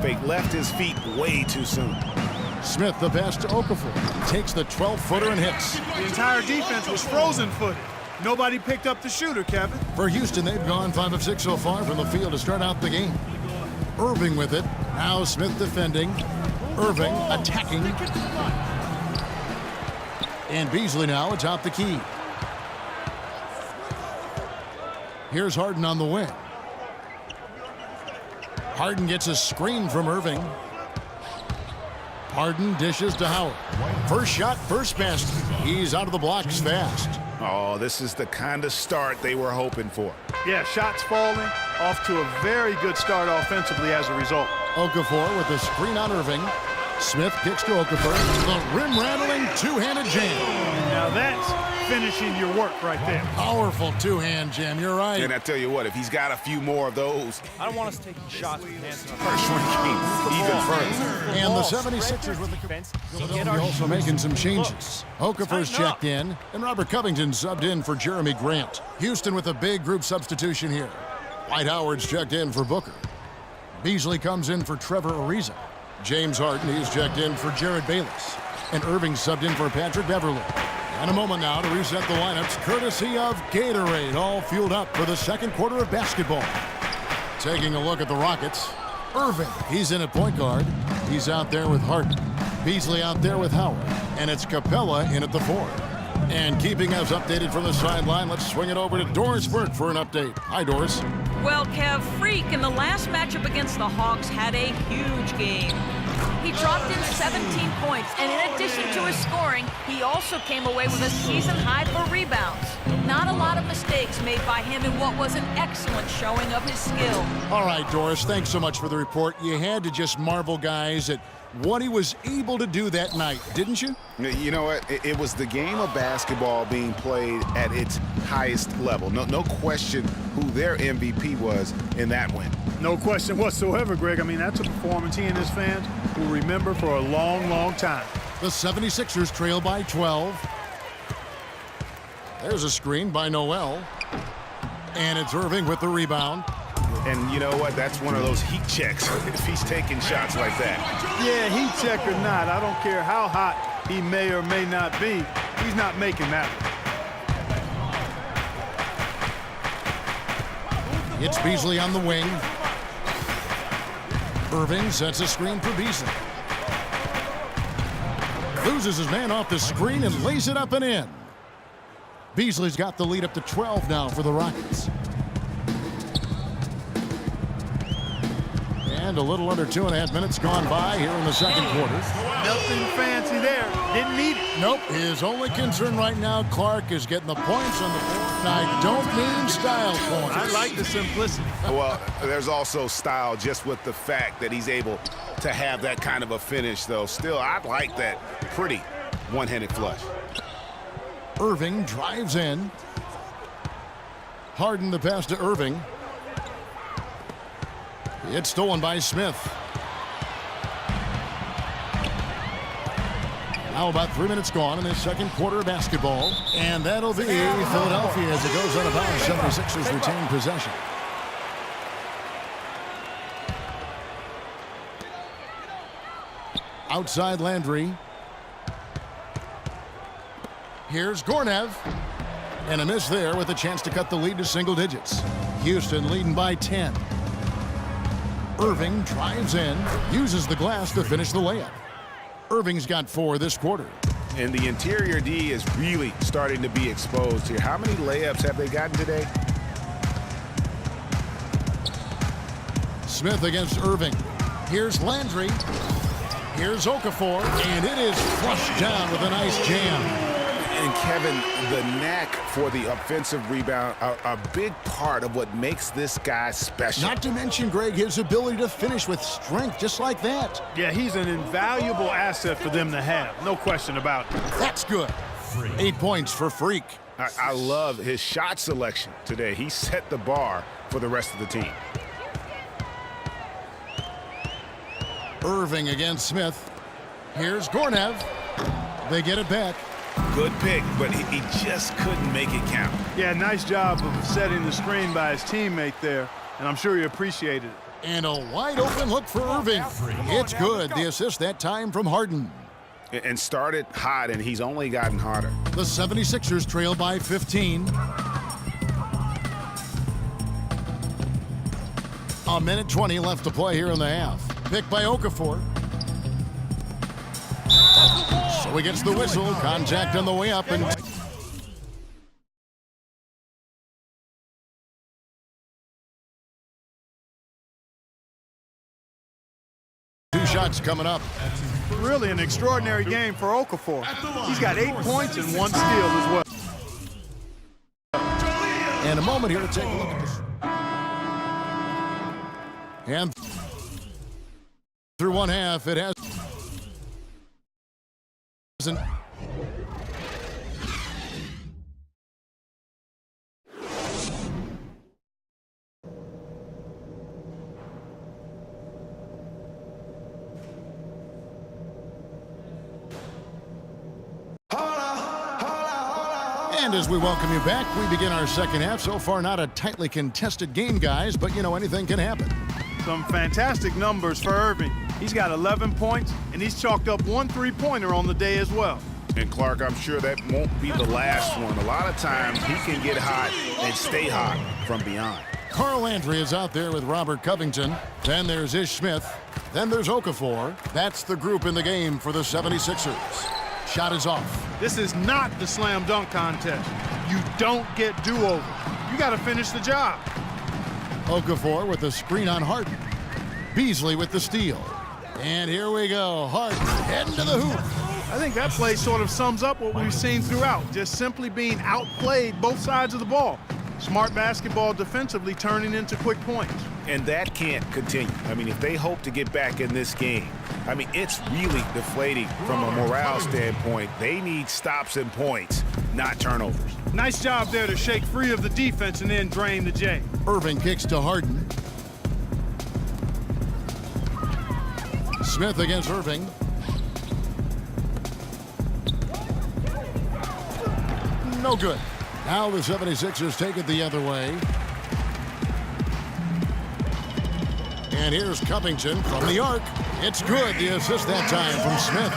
fake. Left his feet way too soon. Smith, the pass to Okafor. Takes the 12-footer and hits. The entire defense was frozen-footed. Nobody picked up the shooter, Kevin. For Houston, they've gone 5 of 6 so far from the field to start out the game. Irving with it. Now Smith defending. Irving attacking. And Beasley now atop the key. Here's Harden on the wing. Harden gets a screen from Irving. Harden dishes to Howard. First shot, first basket. He's out of the blocks fast. Oh, this is the kind of start they were hoping for. Yeah, shots falling, off to a very good start offensively as a result. Okafor with a screen on Irving. Smith kicks to Okafor. The rim-rattling two-handed jam. Now that's finishing your work right there. Powerful two-hand jam, you're right. And I tell you what, if he's got a few more of those, I don't want us taking shots with hands in our our shrinking even further. And the 76ers with the defense. Philadelphia also making some changes. Okafor's checked in, and Robert Covington subbed in for Jeremy Grant. Houston with a big group substitution here. Dwight Howard's checked in for Booker. Beasley comes in for Trevor Ariza. James Harden, he's checked in for Jared Bayless. And Irving subbed in for Patrick Beverley. And a moment now to reset the lineups, courtesy of Gatorade, all fueled up for the second quarter of basketball. Taking a look at the Rockets, Irving, he's in at point guard. He's out there with Harden. Beasley out there with Howard. And it's Capella in at the 4. And keeping us updated from the sideline, let's swing it over to Doris Burke for an update. Hi, Doris. Well, Kev, Freak in the last matchup against the Hawks had a huge game. He dropped in 17 points, and in addition to his scoring, he also came away with a season high for rebounds. Not a lot of mistakes made by him in what was an excellent showing of his skill. All right, Doris, thanks so much for the report. You had to just marvel, guys, at what he was able to do that night, didn't you? You know what? It was the game of basketball being played at its highest level. No question who their MVP was in that win. No question whatsoever, Greg. I mean, that's a performance he and his fans will remember for a long, long time. The 76ers trail by 12. There's a screen by Noel. And it's Irving with the rebound. And you know what? That's one of those heat checks if he's taking shots like that. Yeah, heat check or not, I don't care how hot he may or may not be, he's not making that one. It's Beasley on the wing. Irving sets a screen for Beasley. Loses his man off the screen and lays it up and in. Beasley's got the lead up to 12 now for the Rockets. And a little under 2.5 minutes gone by here in the second quarter. Nothing fancy there. Didn't need it. Nope. His only concern right now, Clark, is getting the points on the board. And I don't mean style points. I like the simplicity. Well, there's also style just with the fact that he's able to have that kind of a finish, though. Still, I like that pretty one-handed flush. Irving drives in. Harden the pass to Irving. It's stolen by Smith. Now about 3 minutes gone in this second quarter of basketball. And that'll be Philadelphia as it goes out of bounds. 76ers retain possession. Outside Landry. Here's Gornev. And a miss there with a chance to cut the lead to single digits. Houston leading by 10. Irving drives in, uses the glass to finish the layup. Irving's got 4 this quarter. And the interior D is really starting to be exposed here. How many layups have they gotten today? Smith against Irving. Here's Landry. Here's Okafor, and it is flushed down with a nice jam. And Kevin, the knack for the offensive rebound are a big part of what makes this guy special. Not to mention, Greg, his ability to finish with strength just like that. Yeah, he's an invaluable asset for them to have. No question about it. That's good. 8 points for Freak. I love his shot selection today. He set the bar for the rest of the team. Irving against Smith. Here's Gornev. They get it back. Good pick, but he just couldn't make it count. Yeah, nice job of setting the screen by his teammate there, and I'm sure he appreciated it. And a wide open look for Irving. It's good. The assist that time from Harden. And started hot, and he's only gotten hotter. The 76ers trail by 15. A minute 20 left to play here in the half. Picked by Okafor. So he gets the whistle. Contact on the way up. And two shots coming up. Really an extraordinary game for Okafor. He's got 8 points and 1 steal as well. And a moment here to take a look at this. And through one half, it hasn't. And as we welcome you back, we begin our second half. So far, not a tightly contested game, guys, but you know, anything can happen. Some fantastic numbers for Irving. He's got 11 points, and he's chalked up 1 3-pointer on the day as well. And Clark, I'm sure that won't be the last one. A lot of times he can get hot and stay hot from beyond. Carl Landry is out there with Robert Covington. Then there's Ish Smith. Then there's Okafor. That's the group in the game for the 76ers. Shot is off. This is not the slam dunk contest. You don't get do-over. You got to finish the job. Okafor with the screen on Harden. Beasley with the steal. And here we go. Harden heading to the hoop. I think that play sort of sums up what we've seen throughout. Just simply being outplayed both sides of the ball. Smart basketball defensively turning into quick points. And that can't continue. I mean, if they hope to get back in this game, I mean, it's really deflating from a morale standpoint. They need stops and points, not turnovers. Nice job there to shake free of the defense and then drain the J. Irving kicks to Harden. Smith against Irving. No good. Now the 76ers take it the other way. And here's Covington from the arc. It's good. The assist that time from Smith.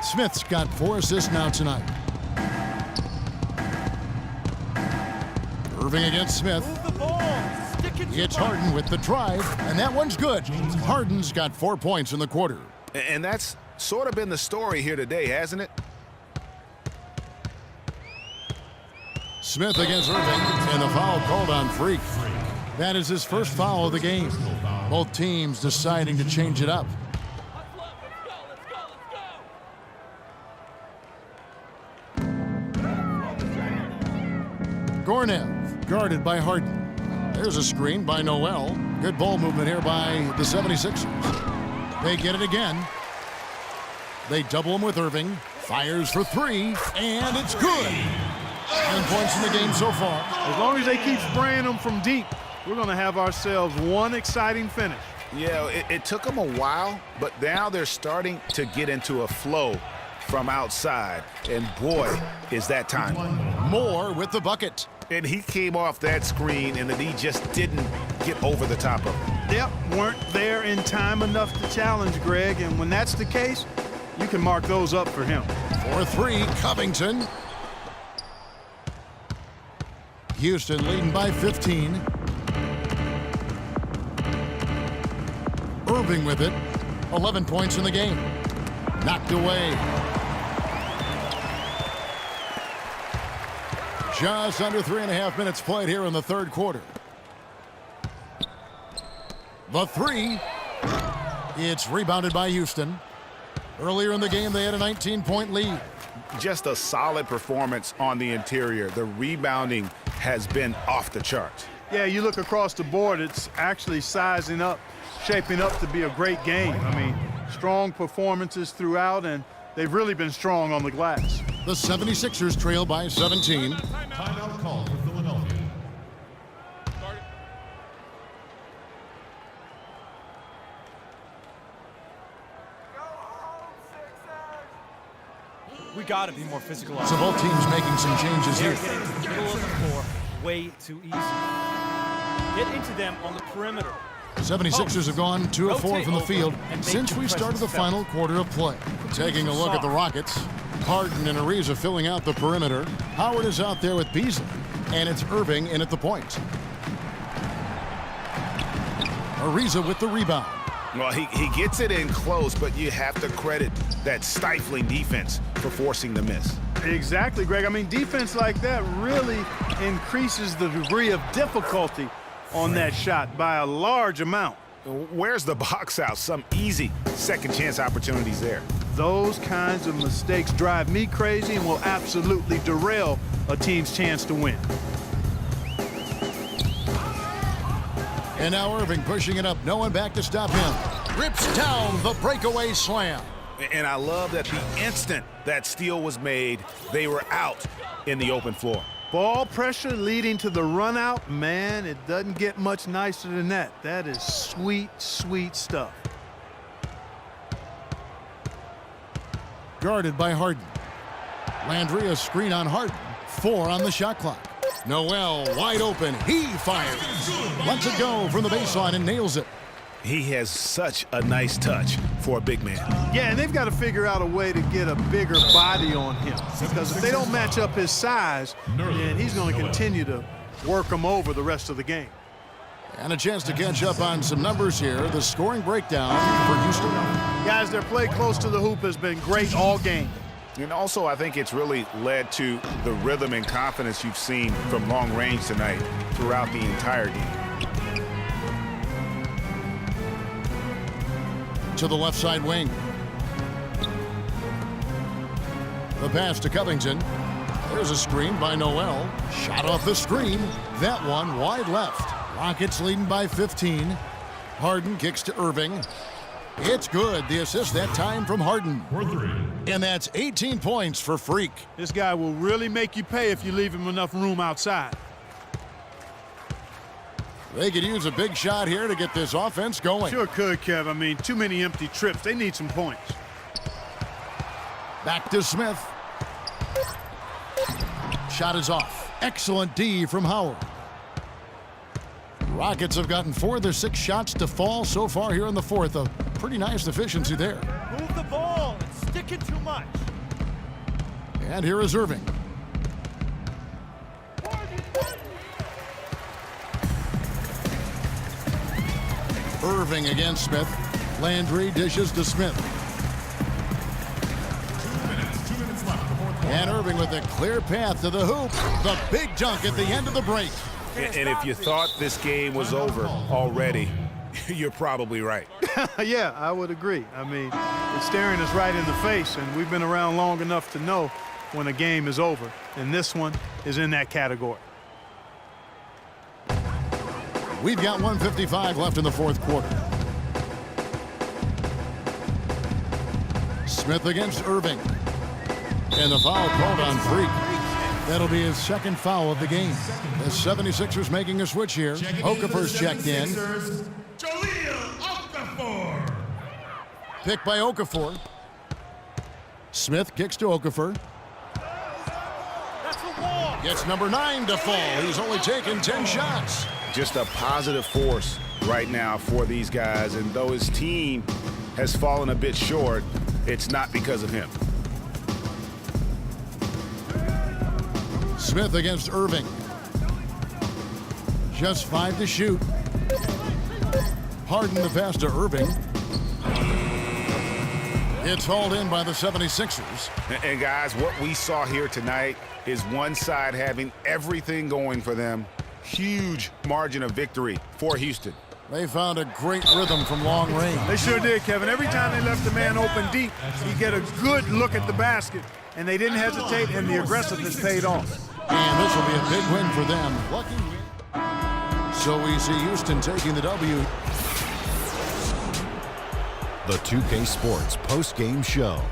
Smith's got 4 assists now tonight. Irving against Smith. It's Harden with the drive, and that one's good. Harden's got 4 points in the quarter. And that's sort of been the story here today, hasn't it? Smith against Irving, and the foul called on Freak. That is his first foul of the game. Both teams deciding to change it up. Gornev guarded by Harden. There's a screen by Noel. Good ball movement here by the 76ers. They get it again. They double him with Irving. Fires for 3, and it's good. 10 points in the game so far. As long as they keep spraying them from deep, we're going to have ourselves one exciting finish. Yeah, it took them a while, but now they're starting to get into a flow from outside. And boy, is that time. Moore with the bucket. And he came off that screen, and then he just didn't get over the top of it. Yep, weren't there in time enough to challenge Greg, and when that's the case, you can mark those up for him. For 3, Covington. Houston leading by 15. Irving with it. 11 points in the game. Knocked away. Just under 3.5 minutes played here in the third quarter. The 3. It's rebounded by Houston. Earlier in the game, they had a 19-point lead. Just a solid performance on the interior. The rebounding has been off the charts. Yeah, you look across the board, it's actually sizing up, shaping up to be a great game. I mean, strong performances throughout, and they've really been strong on the glass. The 76ers trail by 17. Timeout call for Philadelphia. We got to be more physical. So both teams making some changes They're here. getting to the middle of the floor way too easy. Get into them on the perimeter. 76ers have gone 2 of 4 from the field since we started the final quarter of play. Taking a look at the Rockets, Harden and Ariza filling out the perimeter. Howard is out there with Beasley, and it's Irving in at the point. Ariza with the rebound. Well, he gets it in close, but you have to credit that stifling defense for forcing the miss. Exactly, Greg. I mean, defense like that really increases the degree of difficulty on that shot by a large amount. Where's the box out? Some easy second chance opportunities there. Those kinds of mistakes drive me crazy and will absolutely derail a team's chance to win. And now Irving pushing it up. No one back to stop him. Rips down the breakaway slam. And I love that the instant that steal was made, they were out in the open floor. Ball pressure leading to the run out. Man, it doesn't get much nicer than that. That is sweet, sweet stuff. Guarded by Harden. Landry, a screen on Harden. 4 on the shot clock. Noel wide open. He fires. Lets it go from the baseline and nails it. He has such a nice touch for a big man. Yeah, and they've got to figure out a way to get a bigger body on him, because if they don't match up his size, then he's going to continue to work him over the rest of the game. And a chance to catch up on some numbers here. The scoring breakdown for Houston. Guys, their play close to the hoop has been great all game. And also, I think it's really led to the rhythm and confidence you've seen from long range tonight throughout the entire game. To the left side wing. The pass to Covington. There's a screen by Noel. Shot off the screen. That one wide left. Rockets leading by 15. Harden kicks to Irving. It's good. The assist that time from Harden. And that's 18 points for Freak. This guy will really make you pay if you leave him enough room outside. They could use a big shot here to get this offense going. Sure could, Kev. I mean, too many empty trips. They need some points. Back to Smith. Shot is off. Excellent D from Howard. Rockets have gotten 4 of their 6 shots to fall so far here in the fourth. A pretty nice efficiency there. Move the ball. It's sticking too much. And here is Irving. Irving against Smith. Landry dishes to Smith. 2 minutes left. And Irving with a clear path to the hoop. The big dunk at the end of the break. And if you thought this game was over already, you're probably right. Yeah, I would agree. I mean, it's staring us right in the face, and we've been around long enough to know when a game is over. And this one is in that category. We've got 1:55 left in the fourth quarter. Smith against Irving. And the foul called on Freak. That'll be his second foul of the game. The 76ers making a switch here. Okafor's checked in. Picked by Okafor. Smith kicks to Okafor. Gets number 9 to fall. He's only taken 10 shots. Just a positive force right now for these guys. And though his team has fallen a bit short, it's not because of him. Smith against Irving. Just 5 to shoot. Harden the pass to Irving. It's hauled in by the 76ers. And guys, what we saw here tonight is one side having everything going for them. Huge margin of victory for Houston. They found a great rhythm from long range. They sure did, Kevin. Every time they left the man open deep, you get a good look at the basket. And they didn't hesitate, and the aggressiveness paid off. And this will be a big win for them. Lucky win. So we see Houston taking the W. The 2K Sports post-game show.